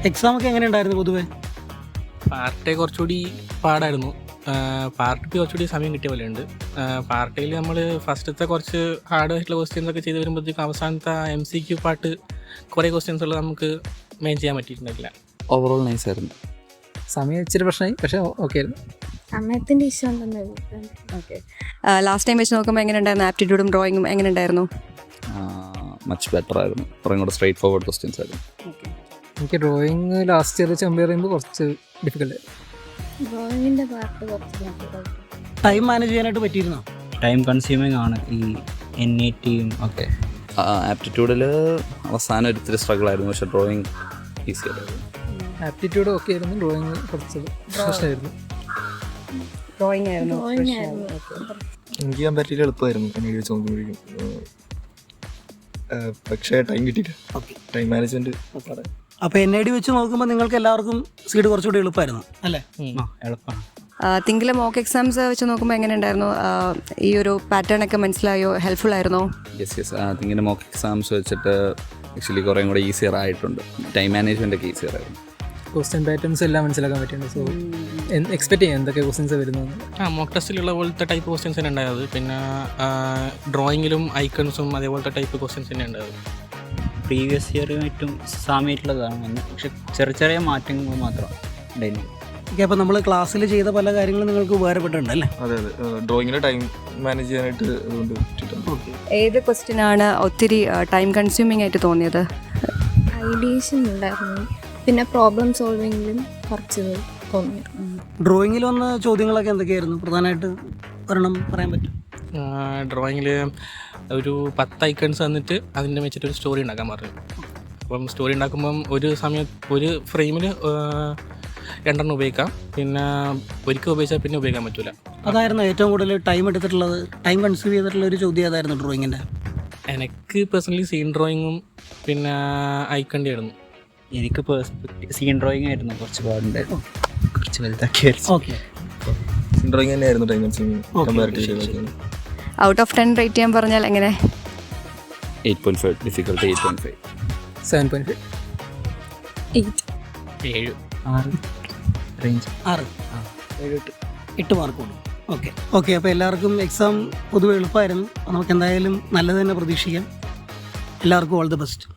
Exam ഒക്കെ എങ്ങനെ ഉണ്ടായിരുന്നു പൊതുവെ? പാർട്ട് എ കുറച്ചുകൂടി പാടായിരുന്നു. പാർട്ട് ബി കുറച്ചുകൂടി സമയം കിട്ടിയ പോലെ ഉണ്ട്. പാർട്ട് എയിൽ നമ്മൾ ഫസ്റ്റത്തെ കുറച്ച് ഹാർഡ് ആയിട്ടുള്ള ക്വസ്റ്റ്യൻസ് ഒക്കെ ചെയ്ത് വരുമ്പോഴത്തേക്കും അവസാനത്തെ MCQ പാർട്ട് കുറേ ക്വസ്റ്റ്യൻസ് ഉള്ളത് നമുക്ക് മെയിൻ ചെയ്യാൻ പറ്റിയിട്ടുണ്ടായില്ല. ഓവറോൾ നൈസ് ആയിരുന്നു. സമയം ഇച്ചിരി പ്രശ്നമായി, പക്ഷേ ഓക്കെ ആയിരുന്നു. സമയത്തിൻ്റെ ഇഷ്യൂ ഉണ്ടെന്ന്. ഓക്കെ. ലാസ്റ്റ് ടൈം വെച്ച് നോക്കുമ്പോൾ എങ്ങനെ ഉണ്ടായിരുന്നു? ആപ്റ്റിറ്റ്യൂഡും ഡ്രോയിങ്ങും എങ്ങനെ ഉണ്ടായിരുന്നു? മച്ച് ബെറ്റർ ആയിരുന്നു. കുറേ കൂടെ സ്ട്രേറ്റ് ഫോർവേഡ് ക്വസ്റ്റ്യൻസ് ആയിരുന്നു. എനിക്ക് ഡ്രോയിങ് ലാസ്റ്റ് ഇയർ വെച്ച് കമ്പയർ ചെയ്യുമ്പോൾ കുറച്ച് ഡിഫിക്കൽട്ട് ആയിരുന്നു. ഡ്രോയിങ്ങിൻ്റെ പാർട്ട് കുറച്ച് ടൈം മാനേജ് ചെയ്യാനായിട്ട് പറ്റിയിരുന്നോ? ടൈം കൺസ്യൂമിങ് ആണ് ഈ NETയും ഒക്കെ. ആപ്റ്റിറ്റ്യൂഡിൽ അവസാനം ഒരിത്തിരി സ്ട്രഗിൾ ആയിരുന്നു, പക്ഷേ ഡ്രോയിങ് ഈസി ആയിരുന്നു. ആപ്റ്റിറ്റ്യൂഡ് ഓക്കെ ആയിരുന്നു, ഡ്രോയിങ് കുറച്ച് പ്രശ്നമായിരുന്നു. ഡ്രോയിങ് ആയിരുന്നു. എനിക്ക് ചെയ്യാൻ പറ്റിയിട്ട് എളുപ്പമായിരുന്നു എന്നെ വെച്ച് നോക്കുമ്പോഴേക്കും. പക്ഷേ ടൈം കിട്ടിയില്ല. Time management. അപ്പോൾ NID വെച്ച് നോക്കുമ്പോൾ നിങ്ങൾക്ക് എല്ലാവർക്കും സീഡ് കുറച്ചുകൂടി എളുപ്പമായിരുന്നു അല്ലേ? എളുപ്പമാണ്. തിങ്കിലെ മോക്ക് എക്സാംസ് വെച്ച് നോക്കുമ്പോൾ എങ്ങനെ ഉണ്ടായിരുന്നു? ഈ ഒരു പാറ്റേൺ ഒക്കെ മനസ്സിലായോ? ഹെൽപ്ഫുൾ ആയിരുന്നോ? യെസ്. അതിങ്ങനെ മോക്ക് എക്സാംസ് വെച്ചിട്ട് ആക്ച്വലി കുറേ കൂടെ ഈസിയർ ആയിട്ടുണ്ട്. ടൈം മാനേജ്മെൻ്റ് ഒക്കെ ഈസിയർ ആയിരുന്നു. ക്വസ്റ്റ്യൻ പാറ്റേൺസ് എല്ലാം മനസ്സിലാക്കാൻ പറ്റുന്നുണ്ട്. സോ എക്സ്പെക്ട് ചെയ്യാം എന്തൊക്കെ ക്വസ്റ്റ്യൻസ് വരുന്നത്. മോക്ക് ടെസ്റ്റിലുള്ള പോലത്തെ ടൈപ്പ് ക്വസ്റ്റ്യൻസ് തന്നെ ഉണ്ടായത്. പിന്നെ ഡ്രോയിങ്ങിലും ഐക്കൺസും അതേപോലത്തെ ടൈപ്പ് ക്വസ്റ്റ്യൻസ് തന്നെ ഉണ്ടായത്. പ്രീവിയസ് ഇയറുമായിട്ടും സാമ്യമായിട്ടുള്ളതാണ്, പക്ഷെ ചെറിയ ചെറിയ മാറ്റങ്ങൾ മാത്രം ഉണ്ടായിരുന്നു. ഓക്കെ. അപ്പോൾ നമ്മൾ ക്ലാസ്സിൽ ചെയ്ത പല കാര്യങ്ങളും നിങ്ങൾക്ക് ഉപകാരപ്പെട്ടിട്ടുണ്ട് അല്ലേ? അതെ. ഡ്രോയിങ്ങിൽ ടൈം മാനേജ് ചെയ്യാനായിട്ട് അതുകൊണ്ട് പറ്റിയിട്ടുണ്ട്. ഏത് ക്വസ്റ്റ്യൻ ആണ് ഒത്തിരി ടൈം കൺസ്യൂമിങ് ആയിട്ട് തോന്നിയത്? ഐഡിയേഷൻ ഉണ്ടായിരുന്നു. പിന്നെ പ്രോബ്ലം സോൾവിങ്ങിലും കുറച്ച് തോന്നി. ഡ്രോയിങ്ങിൽ വന്ന ചോദ്യങ്ങളൊക്കെ എന്തൊക്കെയായിരുന്നു? പ്രധാനമായിട്ട് ഒരെണ്ണം പറയാൻ പറ്റും? ഡ്രോയിങ്ങിൽ ഒരു 10 ഐക്കൺസ് തന്നിട്ട് അതിൻ്റെ വെച്ചിട്ടൊരു സ്റ്റോറി ഉണ്ടാക്കാൻ പറഞ്ഞു. അപ്പം സ്റ്റോറി ഉണ്ടാക്കുമ്പം ഒരു ഫ്രെയിമിൽ 2 ഉപയോഗിക്കാം. പിന്നെ ഒരിക്കൽ ഉപയോഗിച്ചാൽ പിന്നെ ഉപയോഗിക്കാൻ പറ്റില്ല. അതായിരുന്നു ഏറ്റവും കൂടുതൽ ടൈം എടുത്തിട്ടുള്ളത്, ടൈം കൺസ്യൂം ചെയ്തിട്ടുള്ള ഒരു ചോദ്യം അതായിരുന്നു ഡ്രോയിങ്ങിൻ്റെ? എനിക്ക് പേഴ്സണലി സീൻ ഡ്രോയിങ്ങും പിന്നെ ഐക്കണ്ടി ആയിരുന്നു. എനിക്ക് സീൻ ഡ്രോയിങ് ആയിരുന്നു കുറച്ച് പാടുണ്ടായിരുന്നു, കുറച്ച് വലുതാക്കി. ഓക്കെ. ഡ്രോയിങ് തന്നെയായിരുന്നു time consuming comparative. Out of 10 rate ചെയ്യാൻ പറഞ്ഞാൽ എങ്ങനെ? 8.5. ഡിഫിക്കൽട്ടി 8.5. 7.5. 7. 6 റേഞ്ച്. 8 മാർക്ക് കൊടുക്കും. ഓക്കെ. അപ്പോൾ എല്ലാവർക്കും എക്സാം പൊതുവെ എളുപ്പമായിരുന്നു. നമുക്ക് എന്തായാലും നല്ലത് തന്നെ പ്രതീക്ഷിക്കാം. എല്ലാവർക്കും ഓൾ ദി ബെസ്റ്റ്.